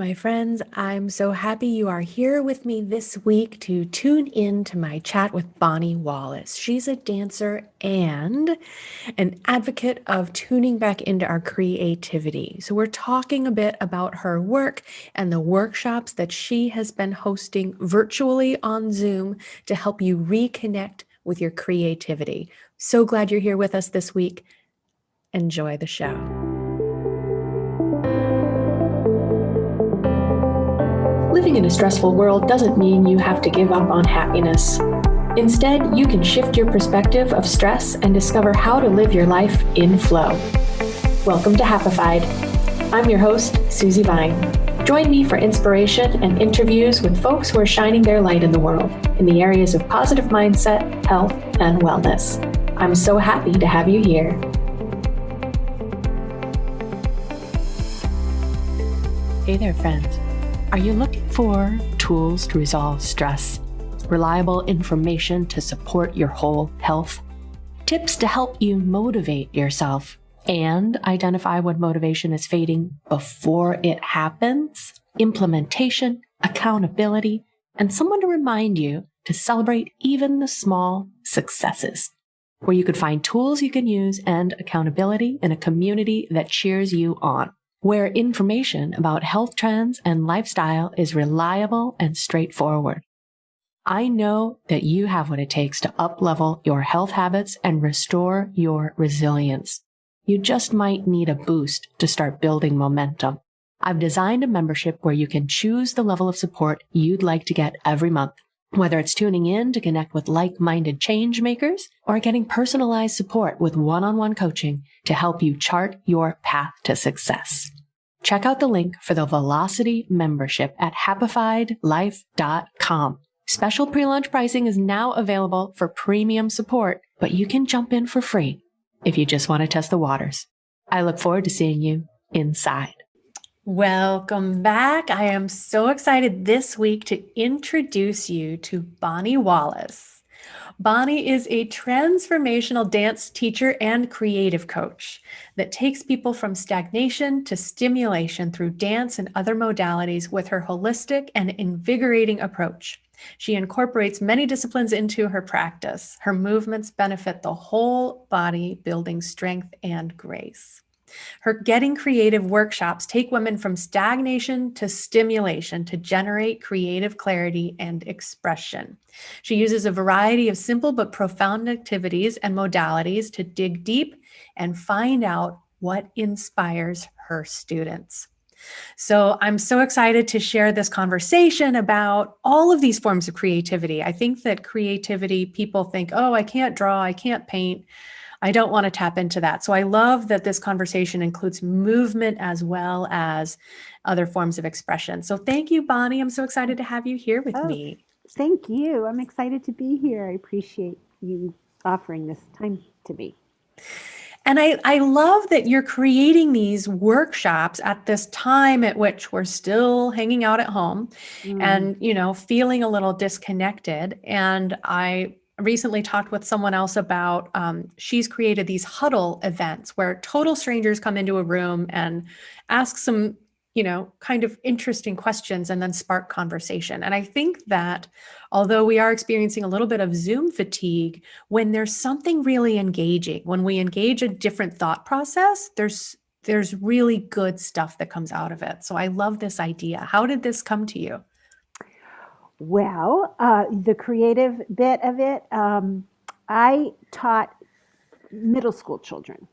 My friends, I'm so happy you are here with me this week to tune in to my chat with Bonnie Wallace. She's a dancer and an advocate of tuning back into our creativity. So, we're talking a bit about her work and the workshops that she has been hosting virtually on Zoom to help you reconnect with your creativity. So glad you're here with us this week. Enjoy the show. Living in a stressful world doesn't mean you have to give up on happiness. Instead, you can shift your perspective of stress and discover how to live your life in flow. Welcome to Happified. I'm your host, Susi Vine. Join me for inspiration and interviews with folks who are shining their light in the world in the areas of positive mindset, health, and wellness. I'm so happy to have you here. Hey there, friends. Are you looking for tools to resolve stress, reliable information to support your whole health, tips to help you motivate yourself and identify when motivation is fading before it happens, implementation, accountability, and someone to remind you to celebrate even the small successes, where you could find tools you can use and accountability in a community that cheers you on, where information about health trends and lifestyle is reliable and straightforward. I know that you have what it takes to up-level your health habits and restore your resilience. You just might need a boost to start building momentum. I've designed a membership where you can choose the level of support you'd like to get every month, whether it's tuning in to connect with like-minded change makers or getting personalized support with one-on-one coaching to help you chart your path to success. Check out the link for the Velocity membership at happifiedlife.com. Special pre-launch pricing is now available for premium support, but you can jump in for free if you just want to test the waters. I look forward to seeing you inside. Welcome back. I am so excited this week to introduce you to Bonnie Wallace. Bonnie is a transformational dance teacher and creative coach that takes people from stagnation to stimulation through dance and other modalities with her holistic and invigorating approach. She incorporates many disciplines into her practice. Her movements benefit the whole body, building strength and grace. Her Getting Creative workshops take women from stagnation to stimulation to generate creative clarity and expression. She uses a variety of simple but profound activities and modalities to dig deep and find out what inspires her students. So I'm so excited to share this conversation about all of these forms of creativity. I think that creativity, people think, oh, I can't draw, I can't paint. I don't want to tap into that. So I love that this conversation includes movement as well as other forms of expression. So thank you, Bonnie. I'm so excited to have you here with me. Thank you. I'm excited to be here. I appreciate you offering this time to me. And I love that you're creating these workshops at this time at which we're still hanging out at home and, feeling a little disconnected. And I recently talked with someone else about, she's created these huddle events where total strangers come into a room and ask some, kind of interesting questions and then spark conversation. And I think that although we are experiencing a little bit of Zoom fatigue, when there's something really engaging, when we engage a different thought process, there's really good stuff that comes out of it. So I love this idea. How did this come to you? Well, the creative bit of it, I taught middle school children.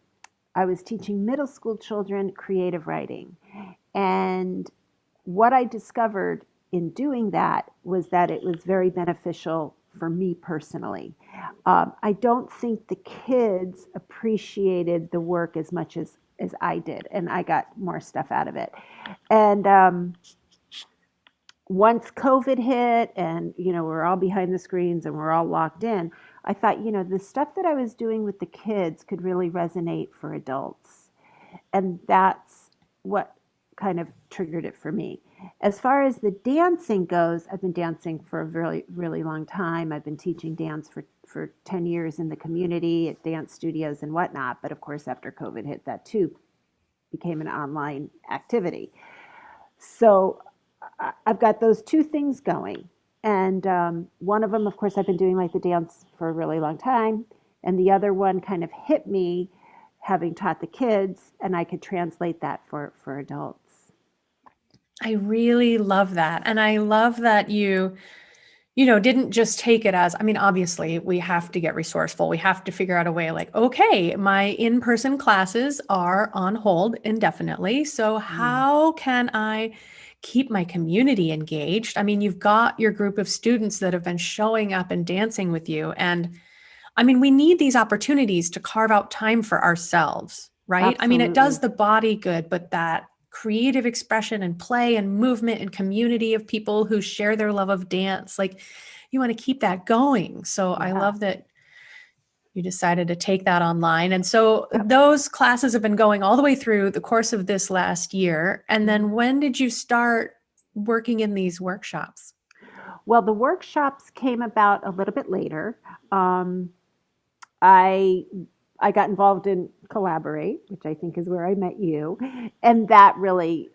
I was teaching middle school children creative writing. And what I discovered in doing that was that it was very beneficial for me personally. I don't think the kids appreciated the work as much as I did, and I got more stuff out of it. And once COVID hit and, we're all behind the screens and we're all locked in, I thought, the stuff that I was doing with the kids could really resonate for adults. And that's what kind of triggered it for me. As far as the dancing goes, I've been dancing for a really, really long time. I've been teaching dance for 10 years in the community at dance studios and whatnot. But of course, after COVID hit, that too became an online activity. So I've got those two things going. And one of them, of course, I've been doing like the dance for a really long time. And the other one kind of hit me having taught the kids, and I could translate that for adults. I really love that. And I love that you didn't just take it as, I mean, obviously we have to get resourceful. We have to figure out a way like, okay, my in-person classes are on hold indefinitely. So Mm. how can I keep my community engaged? I mean, you've got your group of students that have been showing up and dancing with you. And I mean, we need these opportunities to carve out time for ourselves, right? I mean, it does Absolutely. the body good, but that creative expression and play and movement and community of people who share their love of dance, like you want to keep that going. So I Yeah. love that you decided to take that online. And so Yep. those classes have been going all the way through the course of this last year. And Mhm. then when did you start working in these workshops? Well, the workshops came about a little bit later. Um, I I got involved in Collaborate, which I think is where I met you, and that really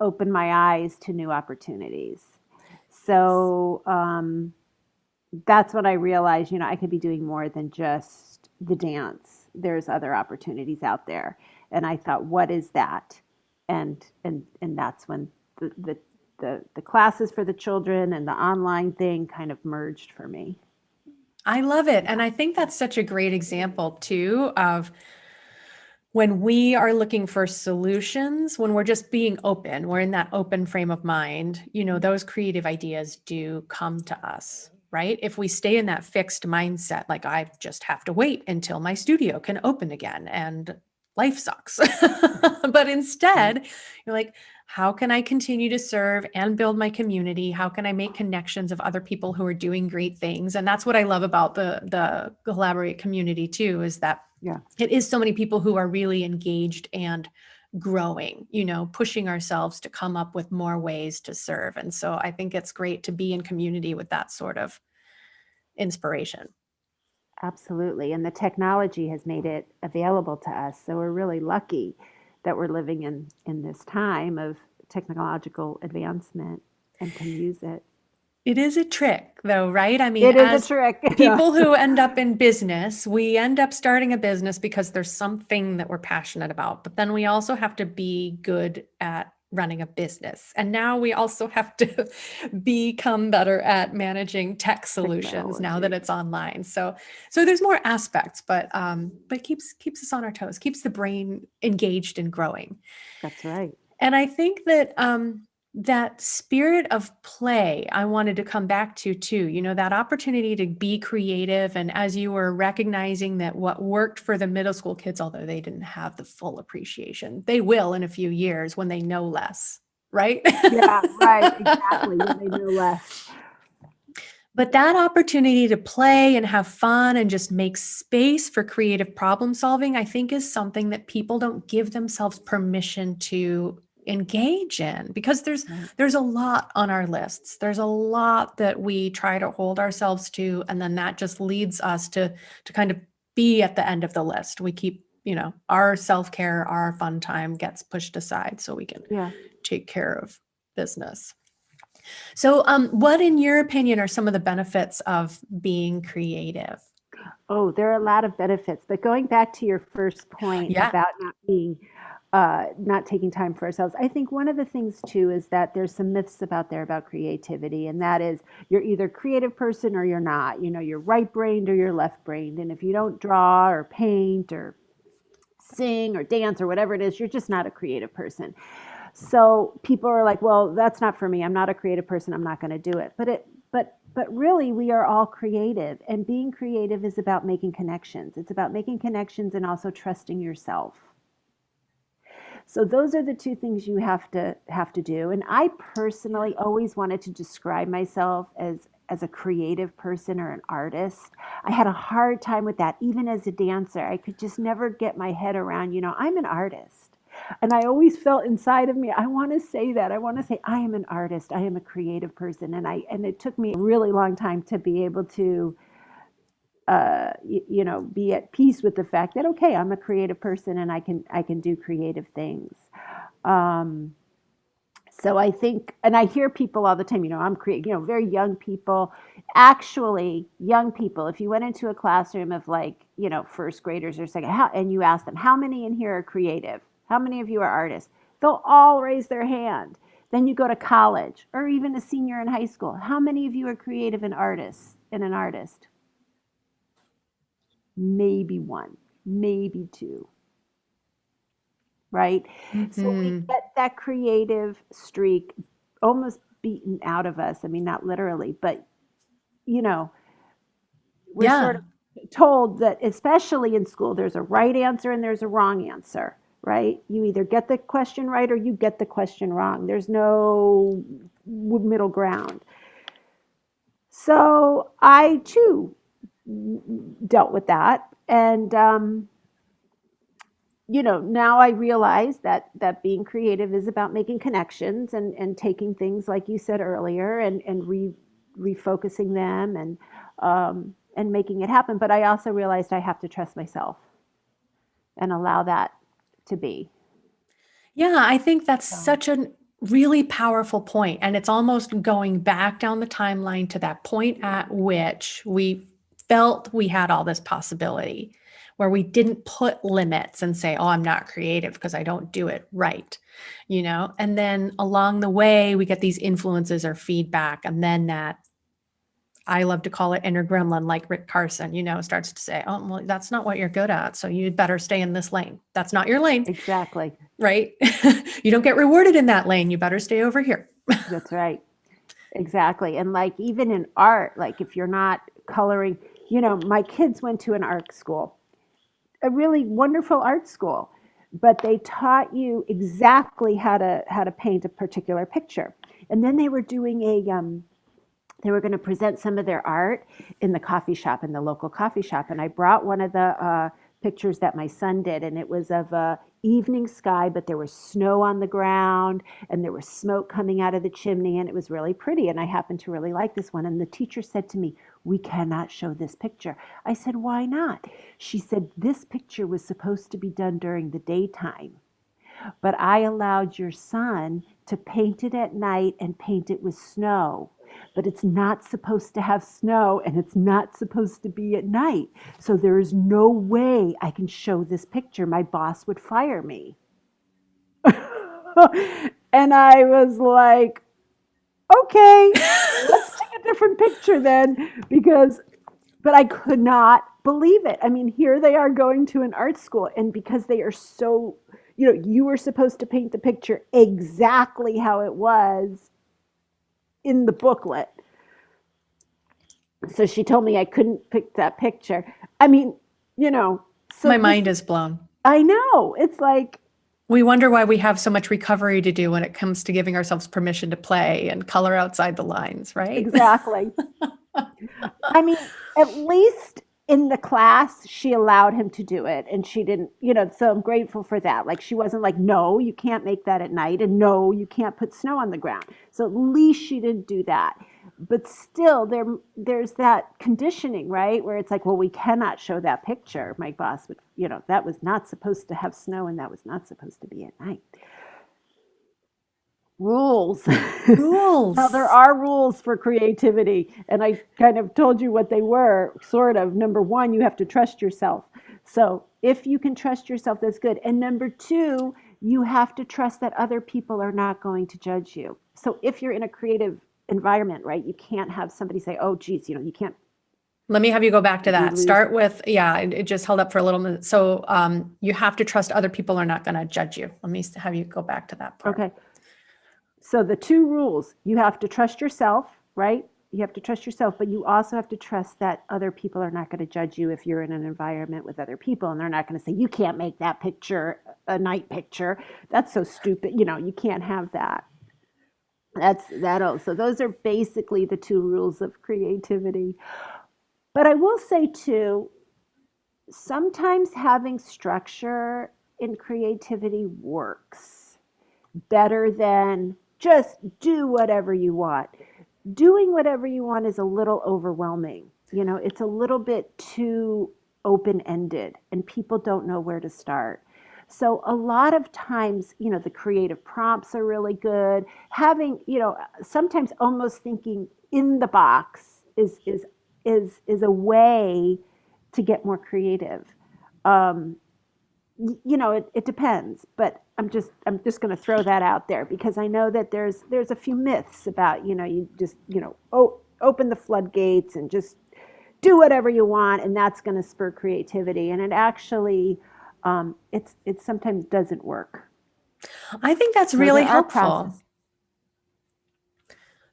opened my eyes to new opportunities. So that's when I realized, I could be doing more than just the dance. There's other opportunities out there, and I thought, what is that? And that's when the classes for the children and the online thing kind of merged for me. I love it. And I think that's such a great example, too, of when we are looking for solutions, when we're just being open, we're in that open frame of mind, those creative ideas do come to us, right? If we stay in that fixed mindset, like I just have to wait until my studio can open again and life sucks. But Right. instead, you're like, how can I continue to serve and build my community? How can I make connections of other people who are doing great things? And that's what I love about the Collaborate community too, is that Yeah. it is so many people who are really engaged and growing, pushing ourselves to come up with more ways to serve. And so I think it's great to be in community with that sort of inspiration. Absolutely. And the technology has made it available to us. So we're really lucky that we're living in this time of technological advancement and can use it. It is a trick though, right? I mean, It is a as trick. Yeah. people who end up in business, we end up starting a business because there's something that we're passionate about. But then we also have to be good at running a business. And now we also have to become better at managing tech solutions now that Technology. it's online. So there's more aspects, but keeps us on our toes, keeps the brain engaged and growing. That's right. And I think that that spirit of play, I wanted to come back to too, that opportunity to be creative. And as you were recognizing that what worked for the middle school kids, although they didn't have the full appreciation, they will in a few years when they know less, right? Yeah, right. Exactly. When they know less. But that opportunity to play and have fun and just make space for creative problem solving, I think is something that people don't give themselves permission to engage in, because there's Right. there's a lot on our lists. There's a lot that we try to hold ourselves to, and then that just leads us to kind of be at the end of the list. We keep, our self-care, our fun time gets pushed aside so we can Yeah. take care of business. So, what, in your opinion, are some of the benefits of being creative? Oh, there are a lot of benefits. But going back to your first point Yeah. about not taking time for ourselves, I think one of the things too is that there's some myths about there about creativity, and that is you're either a creative person or you're not. You're right brained or you're left brained, and if you don't draw or paint or sing or dance or whatever it is, you're just not a creative person. So people are like, well, that's not for me. I'm not a creative person. I'm not going to do it. But really, we are all creative, and being creative is about making connections. It's about making connections and also trusting yourself. So those are the two things you have to do. And I personally always wanted to describe myself as a creative person or an artist. I had a hard time with that, even as a dancer. I could just never get my head around, I'm an artist. And I always felt inside of me, I want to say that. I want to say I am an artist. I am a creative person. And it took me a really long time to be able to be at peace with the fact that okay, I'm a creative person and I can do creative things. Um, So I think, and I hear people all the time, I'm creating, very young people, actually young people, if you went into a classroom of like, first graders or second, and you ask them, how many in here are creative? How many of you are artists? They'll all raise their hand. Then you go to college or even a senior in high school. How many of you are creative and artists and an artist? Maybe one, maybe two, right? So we Hmm. get that creative streak almost beaten out of us. I mean, not literally, but you know, we're sort Yeah. of told that, especially in school, there's a right answer and there's a wrong answer, right? You either get the question right or you get the question wrong. There's no middle ground. So I too dealt with that. And, now I realize that being creative is about making connections and taking things like you said earlier and refocusing them and making it happen. But I also realized I have to trust myself and allow that to be. Yeah, I think that's So such a really powerful point. And it's almost going back down the timeline to that point at which we felt we had all this possibility, where we didn't put limits and say, oh, I'm not creative because I don't do it right, And then along the way, we get these influences or feedback. And then that, I love to call it inner gremlin, like Rick Carson, starts to say, oh, well, that's not what you're good at. So you'd better stay in this lane. That's not your lane, exactly. right? You don't get rewarded in that lane. You better stay over here. That's right. Exactly. And like even in art, like if you're not coloring, my kids went to an art school, a really wonderful art school, but they taught you exactly how to paint a particular picture. And then they were going to present some of their art in the coffee shop, in the local coffee shop. And I brought one of the pictures that my son did, and it was of a evening sky, but there was snow on the ground and there was smoke coming out of the chimney, and it was really pretty. And I happened to really like this one. And the teacher said to me, we cannot show this picture. I said, why not? She said, this picture was supposed to be done during the daytime, but I allowed your son to paint it at night and paint it with snow. But it's not supposed to have snow and it's not supposed to be at night. So there is no way I can show this picture. My boss would fire me. And I was like, okay, let's take a different picture then, because but I could not believe it. I mean, here they are going to an art school, and because they are so, you were supposed to paint the picture exactly how it was in the booklet. So she told me I couldn't pick that picture. I mean, you know, so My this, mind is blown. I know, it's like, We wonder why we have so much recovery to do when it comes to giving ourselves permission to play and color outside the lines, right? exactly. I mean, at least in the class, she allowed him to do it and she didn't, so I'm grateful for that. Like, she wasn't like, no, you can't make that at night, and no, you can't put snow on the ground. So at least she didn't do that. But still, there's that conditioning, right? Where it's like, well, we cannot show that picture. My boss would, that was not supposed to have snow and that was not supposed to be at night. Rules. Now, there Rules. are rules for creativity, and I kind of told you what they were, sort of. Number one, you have to trust yourself. So, if you can trust yourself, that's good. And number two, you have to trust that other people are not going to judge you. So, if you're in a creative environment, right, you can't have somebody say, oh, geez, you can't, Let me have you go back to we that. lose. Start with, yeah, it just held up for a little minute. So you have to trust other people are not going to judge you. Let me have you go back to that part. Okay. So the two rules, you have to trust yourself, right? You have to trust yourself, but you also have to trust that other people are not going to judge you if you're in an environment with other people, and they're not going to say, you can't make that picture a night picture. That's so stupid. You can't have that. That's that. So those are basically the two rules of creativity. But I will say too, sometimes having structure in creativity works better than just do whatever you want. Doing whatever you want is a little overwhelming. It's a little bit too open ended and people don't know where to start. So a lot of times, the creative prompts are really good. Having, sometimes almost thinking in the box is a way to get more creative. Um, it depends, but I'm just going to throw that out there because I know that there's a few myths about, you just, open the floodgates and just do whatever you want, and that's going to spur creativity. And it actually, it sometimes doesn't work. I think that's So really there are helpful processes.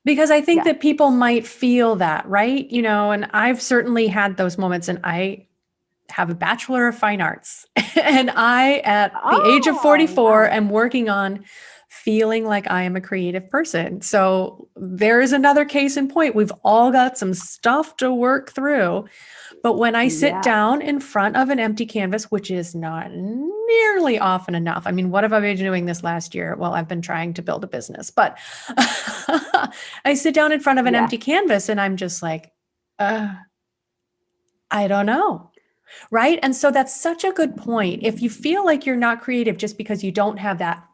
because I think Yeah. that people might feel that, right? And I've certainly had those moments, and I have a Bachelor of Fine Arts. And I, at the age of Oh, 44, wow. am working on feeling like I am a creative person. So there is another case in point. We've all got some stuff to work through. But when I sit Yeah. down in front of an empty canvas, which is not nearly often enough. I mean, what have I been doing this last year? Well, I've been trying to build a business, but I sit down in front of an Yeah. empty canvas and I'm just like, I don't know. Right. And so that's such a good point. If you feel like you're not creative just because you don't have that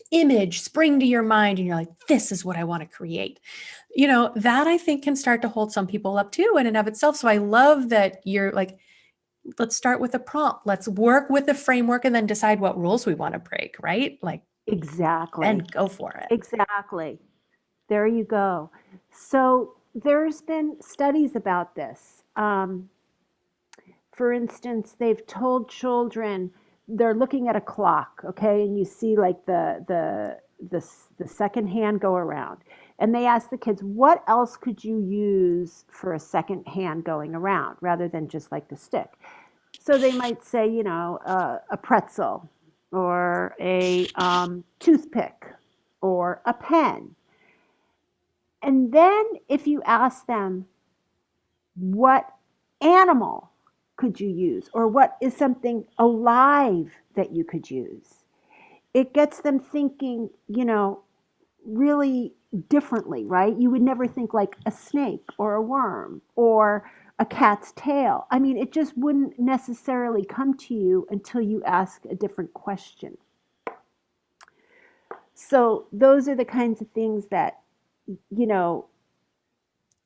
image spring to your mind and you're like, this is what I want to create, that I think can start to hold some people up too in and of itself. So I love that you're like, let's start with a prompt. Let's work with the framework and then decide what rules we want to break. Right. Like, Exactly. and go for it. Exactly. There you go. So there's been studies about this. For instance, they've told children they're looking at a clock, okay, and you see like the second hand go around, and they ask the kids, "What else could you use for a second hand going around rather than just like the stick?" So they might say, a pretzel, or a toothpick, or a pen. And then if you ask them, what animal could you use? Or what is something alive that you could use? It gets them thinking, really differently, right? You would never think like a snake or a worm or a cat's tail. I mean, it just wouldn't necessarily come to you until you ask a different question. So, those are the kinds of things that, you know,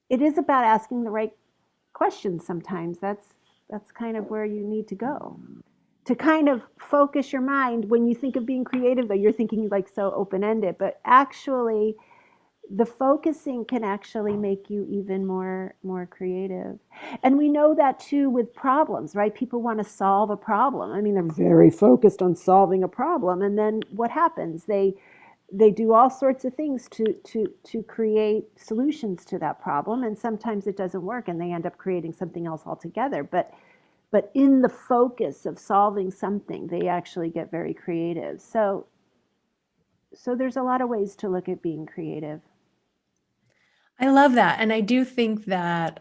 it is about asking the right questions sometimes. That's kind of where you need to go to kind of focus your mind. When you think of being creative, though, you're thinking like so open-ended, but actually the focusing can actually make you even more creative. And we know that too with problems, right? People want to solve a problem. I mean, they're very focused on solving a problem, and then what happens? They do all sorts of things to create solutions to that problem, and sometimes it doesn't work and they end up creating something else altogether. But in the focus of solving something, they actually get very creative. So there's a lot of ways to look at being creative. I love that. And I do think that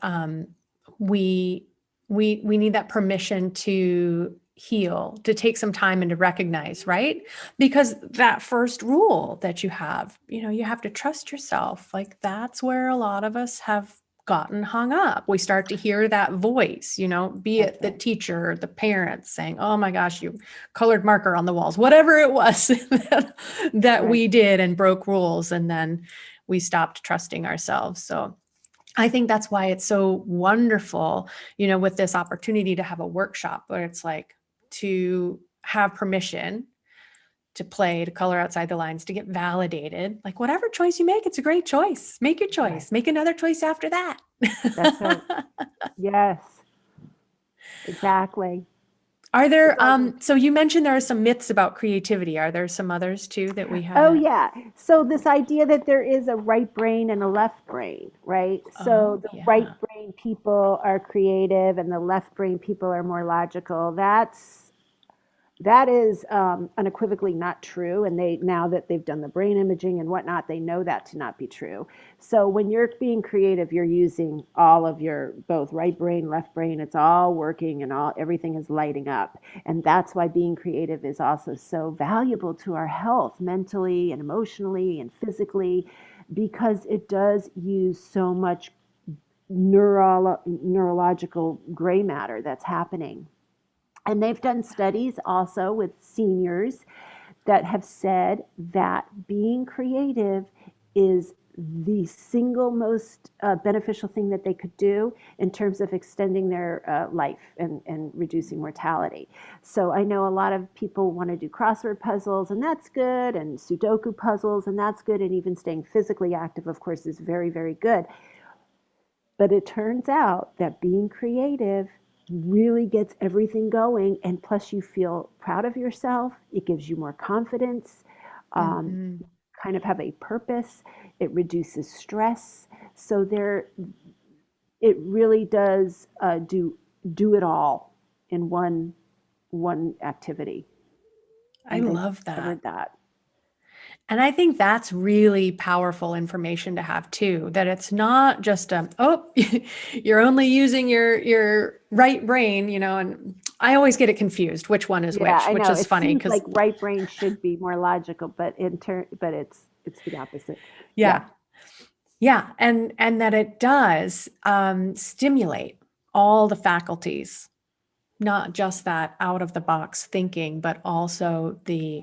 we we need that permission to heal, to take some time and to recognize, right? Because that first rule that you have to trust yourself. Like that's where a lot of us have gotten hung up. We start to hear that voice, be That's it the right. teacher, the parents saying, "Oh my gosh, you colored marker on the walls," whatever it was that Right. we did and broke rules. And then we stopped trusting ourselves. So I think that's why it's so wonderful, with this opportunity to have a workshop where it's like to have permission to play, to color outside the lines, to get validated. Like whatever choice you make, it's a great choice. Make your Right. choice. Make another choice after that. That's right. Yes, exactly. Are there, So, so you mentioned there are some myths about creativity. Are there some others too that we oh haven't? yeah. So this idea that there is a right brain and a left brain, right? So Oh, the right yeah. brain people are creative and the left brain people are more logical. That is unequivocally not true. And they, now that they've done the brain imaging and whatnot, they know that to not be true. So when you're being creative, you're using all of your both right brain, left brain. It's all working and everything is lighting up. And that's why being creative is also so valuable to our health, mentally and emotionally and physically, because it does use so much neurological gray matter that's happening. And they've done studies also with seniors that have said that being creative is the single most beneficial thing that they could do in terms of extending their life and reducing mortality. So I know a lot of people want to do crossword puzzles, and that's good, and Sudoku puzzles, and that's good, and even staying physically active, of course, is very, very good. But it turns out that being creative really gets everything going. And plus, you feel proud of yourself. It gives you more confidence, um, Mm-hmm. kind of have a purpose. It reduces stress. So it really does do it all in one activity. I And they love that. discovered that. And I think that's really powerful information to have too, that it's not just oh, you're only using your right brain, and I always get it confused which one is Yeah, I which know. is It funny seems because like right brain should be more logical, but it's the opposite. Yeah. yeah. Yeah, and that it does stimulate all the faculties, not just that out of the box thinking, but also the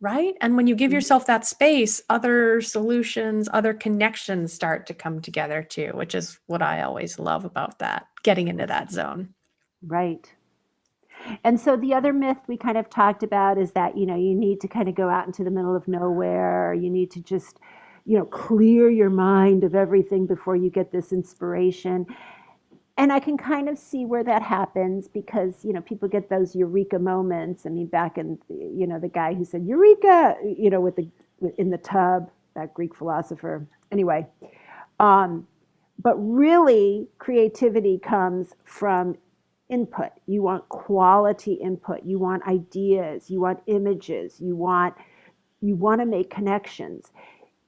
right. And when you give Mhm. yourself that space, other solutions, other connections start to come together too, which is what I always love about that, getting into that zone. Right. And so the other myth we kind of talked about is that, you need to kind of go out into the middle of nowhere. You need to just, clear your mind of everything before you get this inspiration. And I can kind of see where that happens because, people get those eureka moments. I mean, back in, the guy who said eureka, in the tub, that Greek philosopher. Anyway, um, but really, creativity comes from input. You want quality input. You want ideas. You want images. You want to make connections.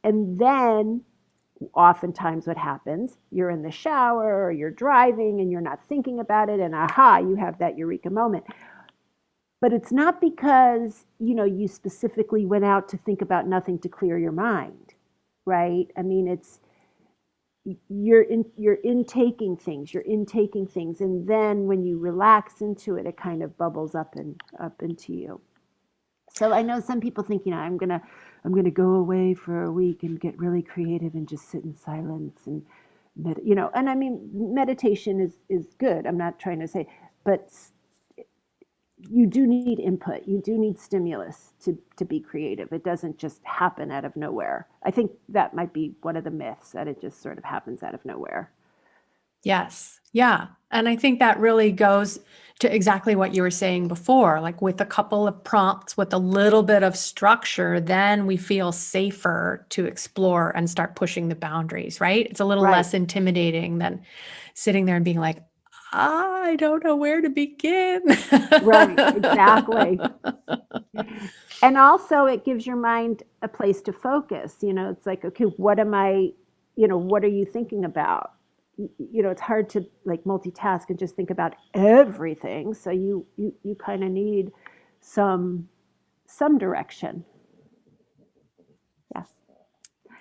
And then oftentimes what happens, you're in the shower or you're driving and you're not thinking about it, and aha, you have that eureka moment. But it's not because, you specifically went out to think about nothing to clear your mind, right? I mean, it's you're intaking things, and then when you relax into it, it kind of bubbles up into you. So I know some people think, I'm gonna go away for a week and get really creative and just sit in silence and and I mean, meditation is good. I'm not trying to say, but you do need input. You do need stimulus to be creative. It doesn't just happen out of nowhere. I think that might be one of the myths, that it just sort of happens out of nowhere. Yes. Yeah. And I think that really goes to exactly what you were saying before. Like with a couple of prompts, with a little bit of structure, then we feel safer to explore and start pushing the boundaries, right? It's a little Right, less intimidating than sitting there and being like, I don't know where to begin. right, exactly. And also, it gives your mind a place to focus. It's like, okay, what are you thinking about? It's hard to like multitask and just think about everything. So you kind of need some some direction. Yeah.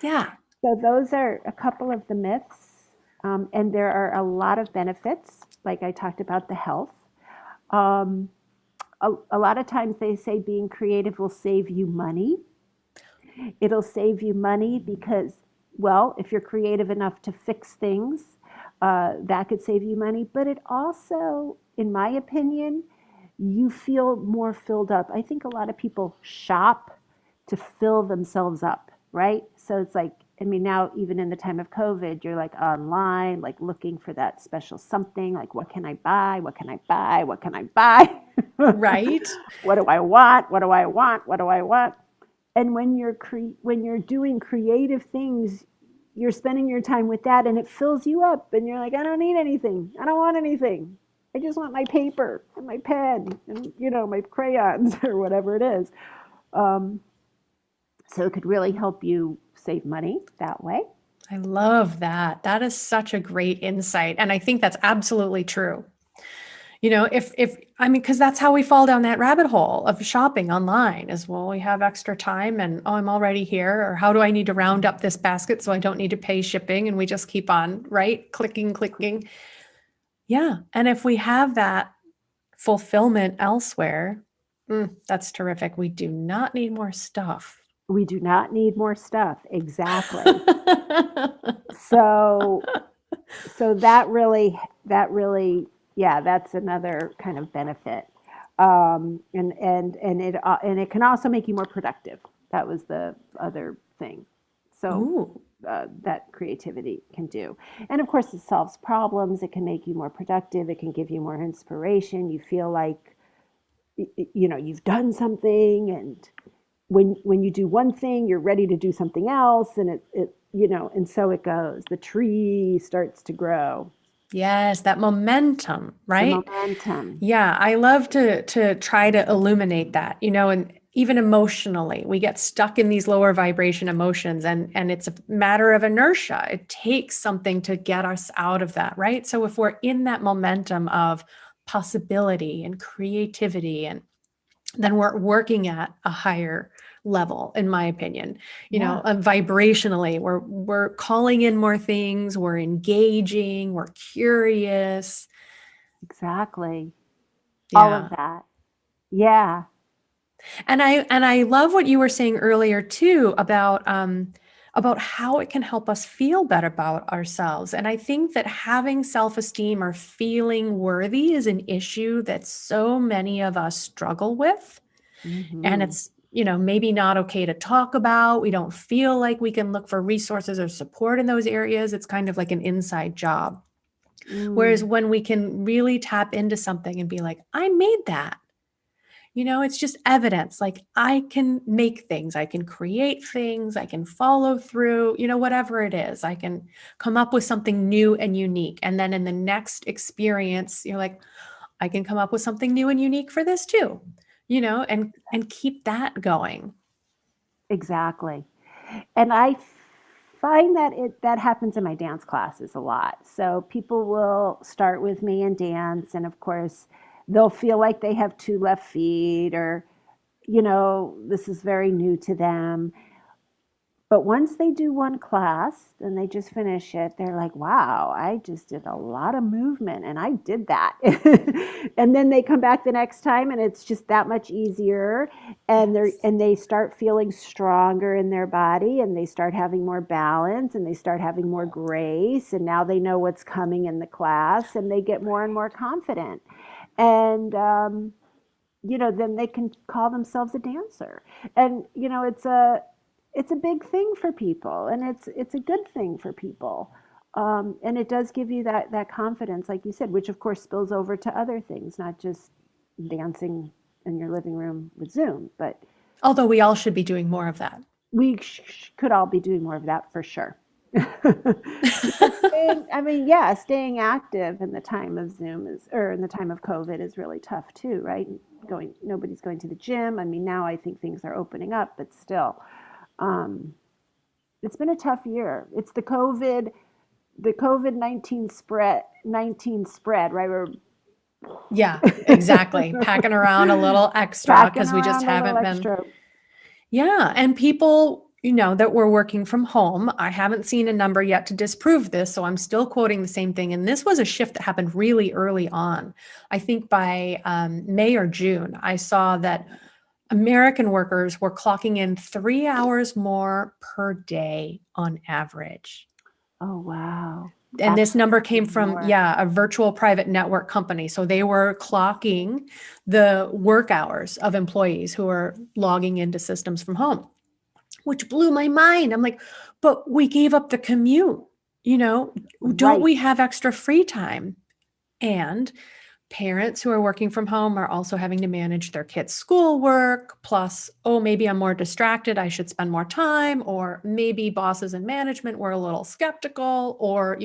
Yeah. So those are a couple of the myths, and there are a lot of benefits. Like I talked about the health. Um, a lot of times they say being creative will save you money. It'll save you money because, well, if you're creative enough to fix things, that could save you money. But it also, in my opinion, you feel more filled up. I think a lot of people shop to fill themselves up, right? So it's like, I mean, now even in the time of COVID, you're like online, like looking for that special something, like what can I buy? What can I buy? What can I buy? Right. What do I want? What do I want? What do I want? And when you're doing creative things, you're spending your time with that, and it fills you up, and you're like, I don't need anything, I don't want anything, I just want my paper and my pen and my crayons or whatever it is. um, so it could really help you save money that way. I love that. That is such a great insight. And I think that's absolutely true. If I mean, because that's how we fall down that rabbit hole of shopping online is, well, we have extra time and oh, I'm already here. Or how do I need to round up this basket so I don't need to pay shipping? And we just keep on, right? Clicking, clicking. Yeah. And if we have that fulfillment elsewhere. That's terrific. We do not need more stuff. We do not need more stuff. Exactly. So that really, yeah, that's another kind of benefit. And it can also make you more productive. That was the other thing. So Ooh. that creativity can do. And of course, it solves problems. It can make you more productive. It can give you more inspiration. You feel like you've done something, and when you do one thing, you're ready to do something else, and and so it goes. The tree starts to grow. Yes, that momentum, The right? momentum. Yeah, I love to try to illuminate that, and even emotionally, we get stuck in these lower vibration emotions, and it's a matter of inertia. It takes something to get us out of that, right? So if we're in that momentum of possibility and creativity, and then we're working at a higher level, in my opinion, Yeah, vibrationally, we're calling in more things, we're engaging, we're curious. exactly. All of Yeah. that. Yeah. And I love what you were saying earlier too about how it can help us feel better about ourselves. And I think that having self-esteem or feeling worthy is an issue that so many of us struggle with. And Hmm. it's, maybe not okay to talk about. We don't feel like we can look for resources or support in those areas. It's kind of like an inside job. Whereas Mm, when we can really tap into something and be like, I made that. It's just evidence. Like I can make things, I can create things, I can follow through, whatever it is. I can come up with something new and unique. And then in the next experience, you're like, I can come up with something new and unique for this too, and keep that going. exactly. And I find that that happens in my dance classes a lot. So people will start with me and dance, and of course, they'll feel like they have two left feet, or this is very new to them. But once they do one class and they just finish it, they're like, wow, I just did a lot of movement and I did that. And then they come back the next time and it's just that much easier. Yes. And they start feeling stronger in their body, and they start having more balance, and they start having more grace. And now they know what's coming in the class, and they get more and more confident. And then they can call themselves a dancer. And it's a big thing for people, and it's a good thing for people. And it does give you that confidence, like you said, which of course spills over to other things, not just dancing in your living room with Zoom, but Although we all should be doing more of that. we could all be doing more of that for sure. Because staying active in the time of Zoom or in the time of COVID is really tough too, right? Nobody's going to the gym. I mean, now I think things are opening up, but still, um, it's been a tough year. It's the COVID-19 spread, right? We're Yeah, exactly. Packing around a little extra packing because we just around a little haven't been. extra. Yeah. And people, that were working from home, I haven't seen a number yet to disprove this. So I'm still quoting the same thing. And this was a shift that happened really early on. I think by May or June, I saw that American workers were clocking in 3 hours more per day on average. Oh wow, And this actually number came working from, more. yeah, a virtual private network company. So they were clocking the work hours of employees who are logging into systems from home, which blew my mind. I'm like, but we gave up the commute, you know, don't Right. we have extra free time? And parents who are working from home are also having to manage their kids' schoolwork. Plus, oh, maybe I'm more distracted. I should spend more time. Or maybe bosses and management were a little skeptical, or,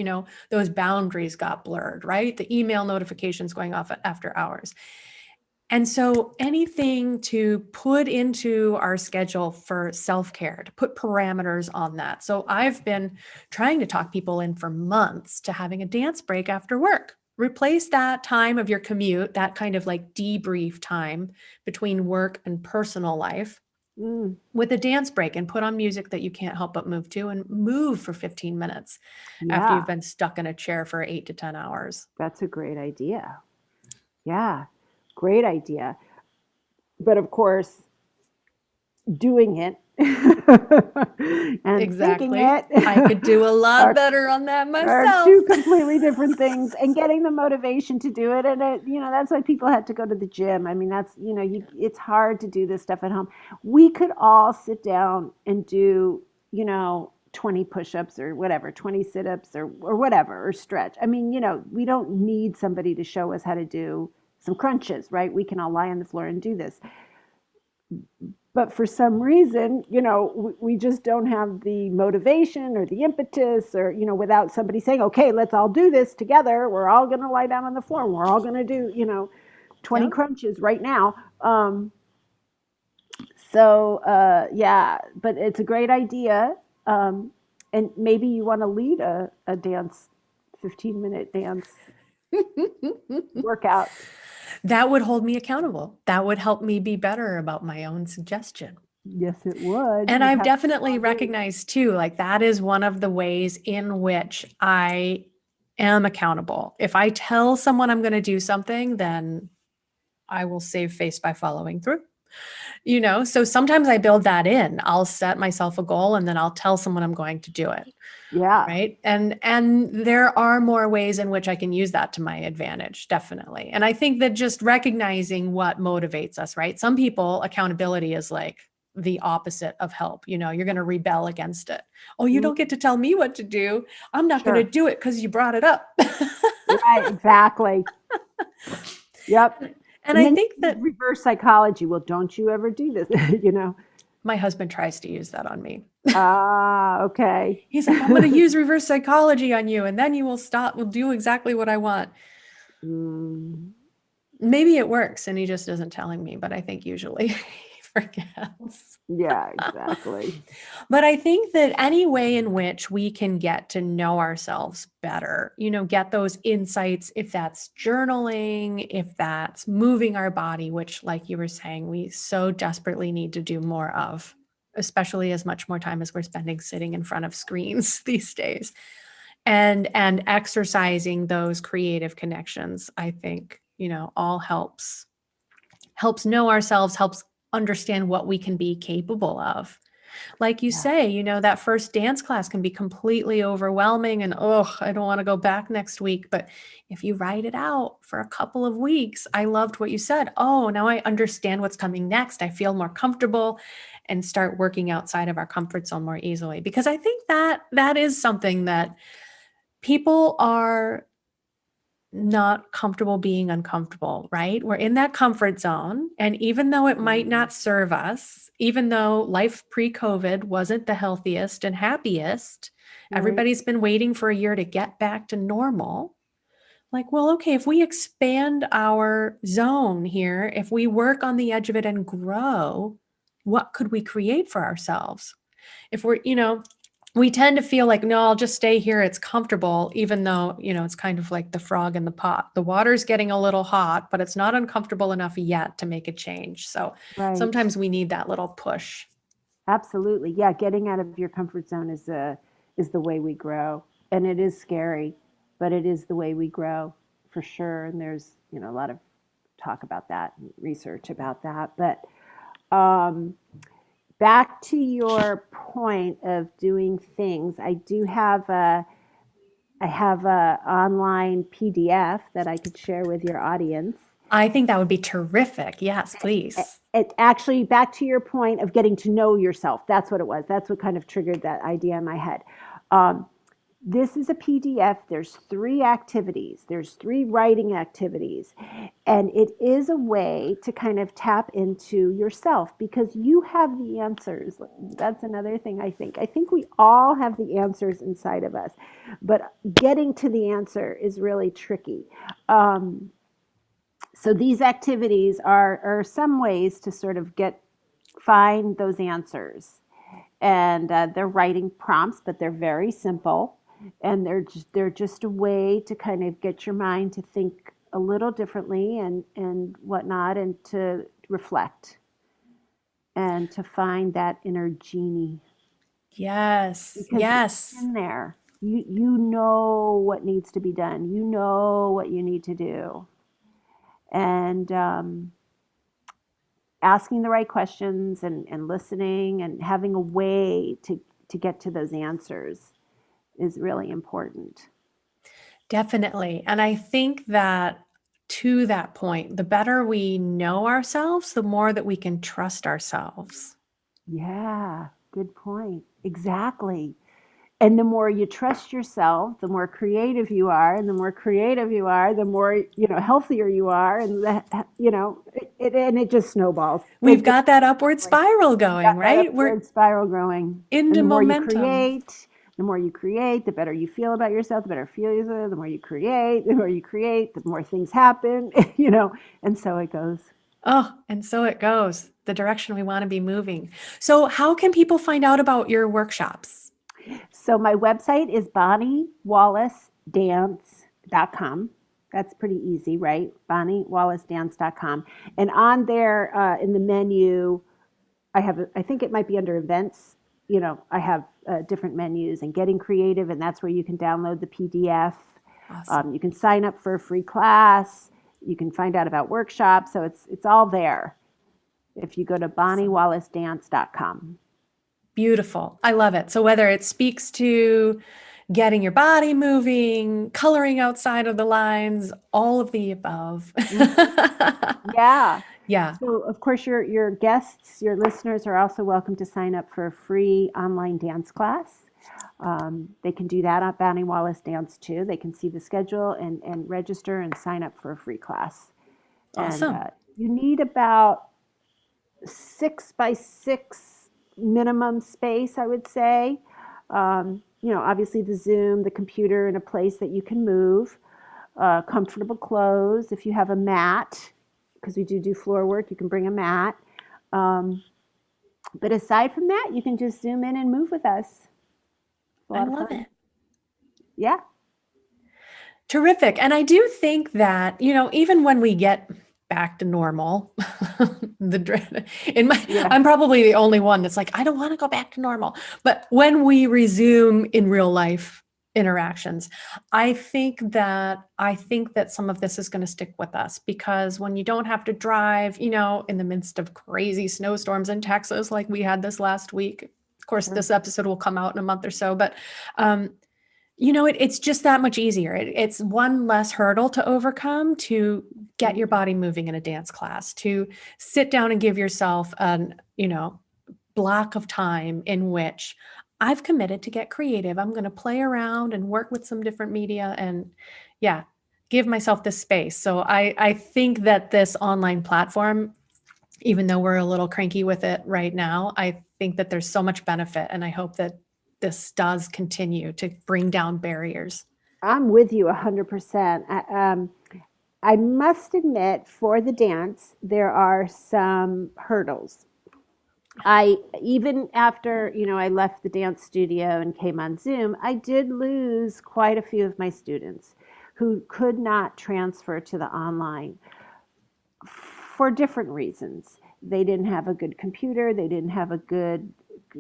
those boundaries got blurred, right? The email notifications going off after hours. And so anything to put into our schedule for self-care, to put parameters on that. So I've been trying to talk people in for months to having a dance break after work. Replace that time of your commute, that kind of like debrief time between work and personal life, Mm, with a dance break, and put on music that you can't help but move to, and move for 15 minutes after you've yeah, been stuck in a chair for 8 to 10 hours. that's a great idea. Yeah. Great idea. But of course, doing it and thinking Exactly. it I could do a lot are better on that are myself. two completely different things, and getting the motivation to do it. And that's why people had to go to the gym. I mean, that's, it's hard to do this stuff at home. We could all sit down and do, 20 push-ups or whatever, 20 sit-ups or whatever, or stretch. I mean, we don't need somebody to show us how to do some crunches, right? We can all lie on the floor and do this. But for some reason, we just don't have the motivation or the impetus, or, without somebody saying, okay, let's all do this together. We're all going to lie down on the floor and we're all going to do, 20 Yep. crunches right now. Yeah, but it's a great idea. And maybe you want to lead a dance, 15-minute dance workout. That would hold me accountable. That would help me be better about my own suggestion. Yes, it would. And You'd I've have definitely to. recognized too, like that is one of the ways in which I am accountable. If I tell someone I'm going to do something, then I will save face by following through. So sometimes I build that in. I'll set myself a goal and then I'll tell someone I'm going to do it. Yeah. Right. And there are more ways in which I can use that to my advantage, definitely. And I think that just recognizing what motivates us, right? Some people, accountability is like the opposite of help. You're going to rebel against it. Oh, you don't get to tell me what to do. I'm not going to Sure. do it because you brought it up. Right, exactly. Yep. And And I then think you use that reverse psychology. Well, don't you ever do this, you know? my husband tries to use that on me. Ah, okay. He's like, I'm going to use reverse psychology on you, and then you will stop, will do exactly what I want. Mm, Maybe it works and he just isn't telling me, but I think usually he forgets. yeah, exactly. But I think that any way in which we can get to know ourselves better, get those insights, if that's journaling, if that's moving our body, which, like you were saying, we so desperately need to do more of, especially as much more time as we're spending sitting in front of screens these days. And exercising those creative connections, I think, all helps know ourselves, helps understand what we can be capable of. Like you Yeah. say, that first dance class can be completely overwhelming and, oh, I don't want to go back next week. But if you write it out for a couple of weeks, I loved what you said. Oh, now I understand what's coming next. I feel more comfortable and start working outside of our comfort zone more easily. Because I think that is something that people are not comfortable being uncomfortable, right? We're in that comfort zone. And even though it might not serve us, even though life pre-COVID wasn't the healthiest and happiest, Right. everybody's been waiting for a year to get back to normal. Like, well, okay, if we expand our zone here, if we work on the edge of it and grow, what could we create for ourselves? If we tend to feel like, no, I'll just stay here. It's comfortable, even though, it's kind of like the frog in the pot. The water's getting a little hot, but it's not uncomfortable enough yet to make a change. So Right. sometimes we need that little push. Absolutely. Yeah, getting out of your comfort zone is the way we grow. And it is scary, but it is the way we grow for sure. And there's, a lot of talk about that and research about that. But um back to your point of doing things, I have a online PDF that I could share with your audience. I think that would be terrific. Yes, please. It actually, back to your point of getting to know yourself. That's what it was. That's what kind of triggered that idea in my head. Um, this is a PDF. There's 3 activities. There's 3 writing activities. And it is a way to kind of tap into yourself because you have the answers. That's another thing I think. I think we all have the answers inside of us, but getting to the answer is really tricky. Um, so these activities are some ways to sort of find those answers, and they're writing prompts, but they're very simple, and they're just a way to kind of get your mind to think a little differently and whatnot, and to reflect and to find that inner genie, Yes. because it's Yes. in there. You know what needs to be done. You know what you need to do. and asking the right questions and listening and having a way to get to those answers is really important. Definitely. And I think that to that point, the better we know ourselves, the more that we can trust ourselves. Yeah, good point. Exactly. And the more you trust yourself, the more creative you are, and the more creative you are, the more, healthier you are, and and it just snowballs. We've got that upward spiral going, Got that right? We're upward spiral growing. And into momentum. the more you create, the better you feel about yourself, the better you feel yourself, the more you create, the more things happen, and so it goes. Oh, and so it goes, the direction we want to be moving. So, how can people find out about your workshops? So my website is bonniewallacedance.com. That's pretty easy, right? bonniewallacedance.com. And on there, in the menu, I think it might be under events. I have different menus and getting creative, and that's where you can download the PDF. Awesome. You can sign up for a free class. You can find out about workshops. So it's all there if you go to bonniewallacedance.com. Beautiful. I love it. So, whether it speaks to getting your body moving, coloring outside of the lines, all of the above. Yeah. Yeah. So, of course, your guests, your listeners are also welcome to sign up for a free online dance class. They can do that on Bonnie Wallace Dance too. They can see the schedule and register and sign up for a free class. And Awesome. you need about 6 by 6 minimum space, I would say. Obviously the Zoom, the computer, in a place that you can move. Comfortable clothes. If you have a mat, because we do floor work, you can bring a mat. Um, but aside from that, you can just zoom in and move with us. It's a I lot of love fun. it. Yeah. Terrific. And I do think that, even when we get back to normal, the dread Yeah. I'm probably the only one that's like, I don't want to go back to normal. But when we resume in real life interactions, I think that some of this is going to stick with us, because when you don't have to drive, in the midst of crazy snowstorms in Texas, like we had this last week. Of course, Sure. this episode will come out in a month or so, but it's just that much easier. It's one less hurdle to overcome to get your body moving in a dance class, to sit down and give yourself block of time in which I've committed to get creative. I'm going to play around and work with some different media and, yeah, give myself this space. So I think that this online platform, even though we're a little cranky with it right now, I think that there's so much benefit, and I hope that this does continue to bring down barriers. I'm with you 100%. I must admit, for the dance, there are some hurdles. I even after I left the dance studio and came on Zoom, I did lose quite a few of my students who could not transfer to the online for different reasons. They didn't have a good computer, they didn't have a good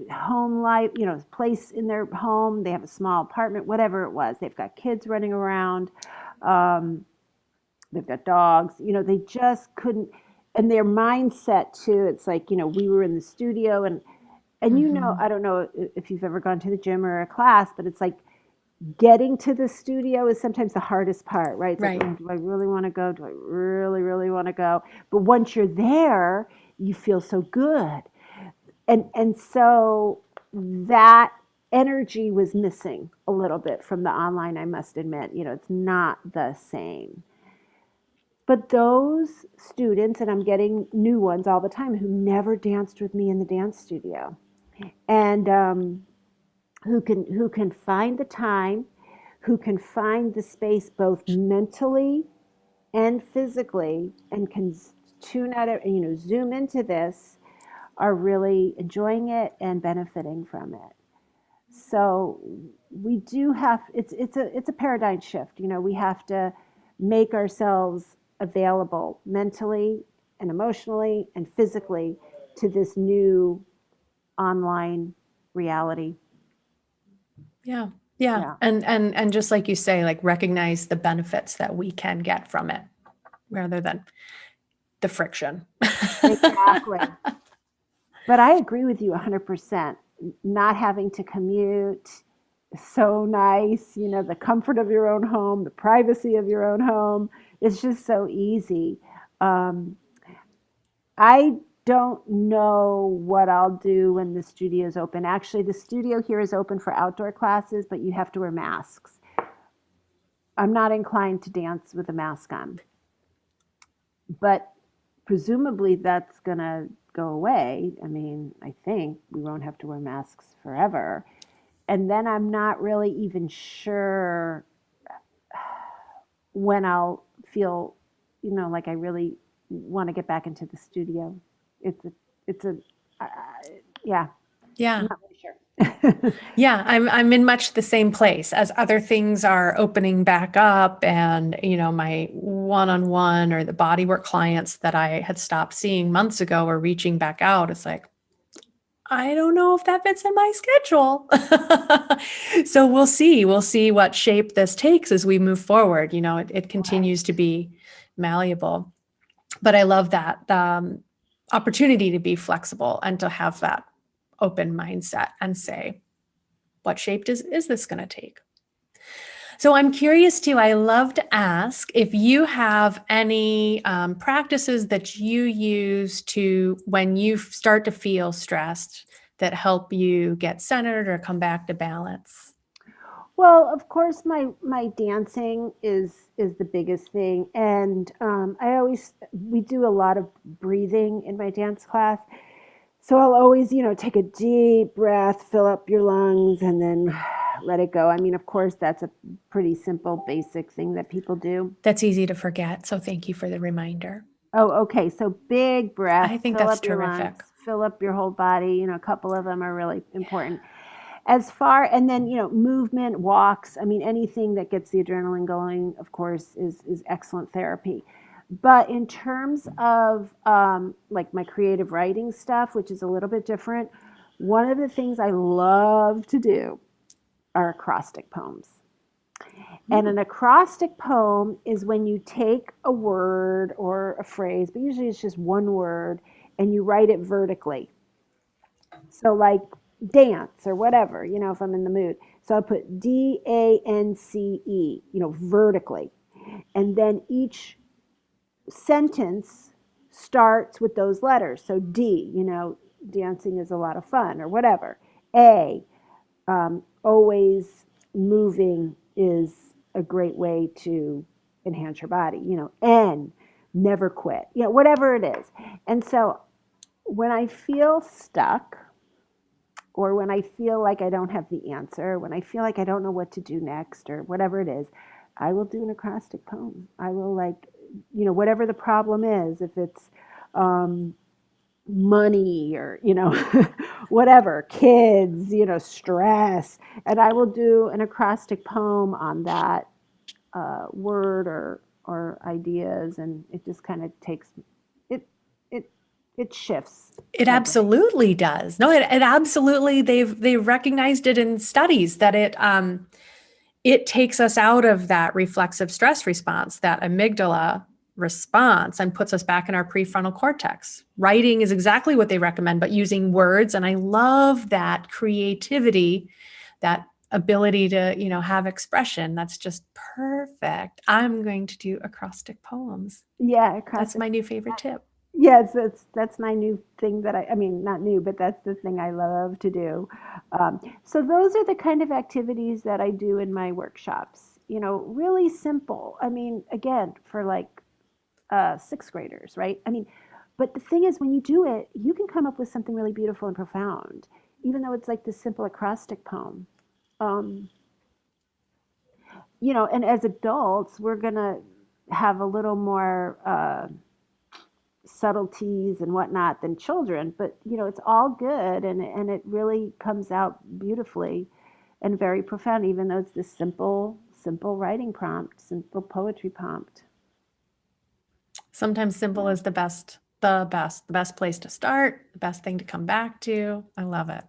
home life, place in their home. They have a small apartment, whatever it was. They've got kids running around. Um, they've got dogs. They just couldn't. And their mindset too. It's like we were in the studio and Mhm. I don't know if you've ever gone to the gym or a class, but it's like getting to the studio is sometimes the hardest part, right? It's like, Right. oh, do I really want to go? Do I really, really want to go? But once you're there, you feel so good. And so that energy was missing a little bit from the online, I must admit. It's not the same. But those students, and I'm getting new ones all the time who never danced with me in the dance studio, and who can find the time, who can find the space both mentally and physically, and can tune out, zoom into this, are really enjoying it and benefiting from it. So we do have it's a paradigm shift. We have to make ourselves available mentally and emotionally and physically to this new online reality. Yeah. Yeah. Yeah. And just like you say, like recognize the benefits that we can get from it. rather than the friction. Exactly. But I agree with you 100%. Not having to commute is so nice. You know, the comfort of your own home, the privacy of your own home. It's just so easy. Um, I don't know what I'll do when the studio is open. Actually, the studio here is open for outdoor classes, but you have to wear masks. I'm not inclined to dance with a mask on, but presumably that's going to go away. I mean, I think we won't have to wear masks forever. And then I'm not really even sure when I'll feel, like I really want to get back into the studio. It's a, it's a, uh, yeah, I'm Yeah. not really sure. Yeah, I'm in much the same place as other things are opening back up, and my one-on-one or the bodywork clients that I had stopped seeing months ago are reaching back out. It's like, I don't know if that fits in my schedule. So we'll see. We'll see what shape this takes as we move forward. It Right. continues to be malleable, but I love that opportunity to be flexible and to have that open mindset and say, what shape is this going to take? So I'm curious too. I love to ask if you have any practices that you use to when you start to feel stressed that help you get centered or come back to balance. Well, of course, my dancing is the biggest thing, and we do a lot of breathing in my dance class. So I'll always, take a deep breath, fill up your lungs, and then let it go. I mean, of course, that's a pretty simple, basic thing that people do. That's easy to forget. So thank you for the reminder. Oh, okay. So big breath, I think fill that's up your terrific. lungs, fill up your whole body. A couple of them are really important. And then, movement, walks. I mean, anything that gets the adrenaline going, of course, is excellent therapy. But in terms of like my creative writing stuff, which is a little bit different, one of the things I love to do are acrostic poems. And Mm. an acrostic poem is when you take a word or a phrase, but usually it's just one word, and you write it vertically. So, like dance or whatever, if I'm in the mood. So I put DANCE, vertically. And then each sentence starts with those letters. So D, dancing is a lot of fun or whatever. A, always moving is a great way to enhance your body. N, never quit. Whatever it is. And so when I feel stuck, or when I feel like I don't have the answer, when I feel like I don't know what to do next, or whatever it is, I will do an acrostic poem. I will, like, whatever the problem is, if it's um, money or, whatever, kids, stress, and I will do an acrostic poem on that word or ideas, and it just kind of takes it, it, it shifts It my brain. absolutely does. No, it absolutely. They've recognized it in studies that it takes us out of that reflexive stress response, that amygdala response, and puts us back in our prefrontal cortex. Writing is exactly what they recommend, but using words. And I love that creativity, that ability to, have expression. That's just perfect. I'm going to do acrostic poems. Yeah, That's acrostic. my new favorite tip. Yes, that's my new thing that I mean, not new, but that's the thing I love to do. So those are the kind of activities that I do in my workshops. Really simple. I mean, again, for like sixth graders, right? I mean, but the thing is, when you do it, you can come up with something really beautiful and profound, even though it's like this simple acrostic poem. Um, and as adults, we're gonna have a little more. Subtleties and whatnot than children, but it's all good, and it really comes out beautifully and very profound, even though it's this simple writing prompt, simple poetry prompt. Sometimes simple Yeah. is the best place to start, the best thing to come back to. I love it.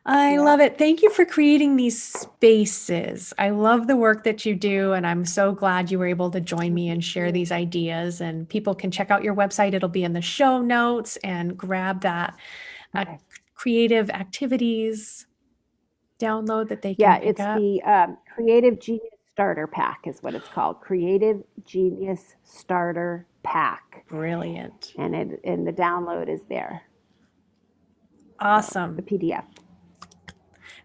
I love it. Thank you for creating these spaces. I love the work that you do, and I'm so glad you were able to join me and share these ideas. And people can check out your website. It'll be in the show notes, and grab that creative activities download that they can pick it's up. the Creative Genius Starter Pack is what it's called. Creative Genius Starter Pack. Brilliant. And the download is there. Awesome. So, the PDF.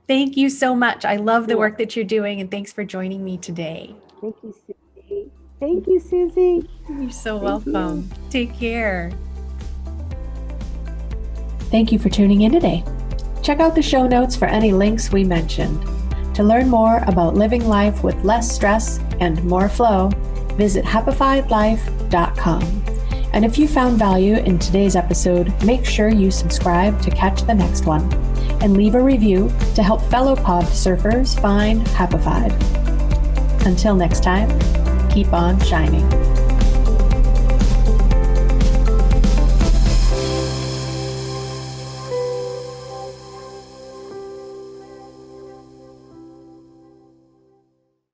Thank you so much. I love the work that you're doing, and thanks for joining me today. Thank you, Susie. Thank you, Susie. You're so welcome. Take care. Thank you for tuning in today. Check out the show notes for any links we mentioned. To learn more about living life with less stress and more flow, visit happifiedlife.com. And if you found value in today's episode, make sure you subscribe to catch the next one and leave a review to help fellow pod surfers find Happified. Until next time, keep on shining.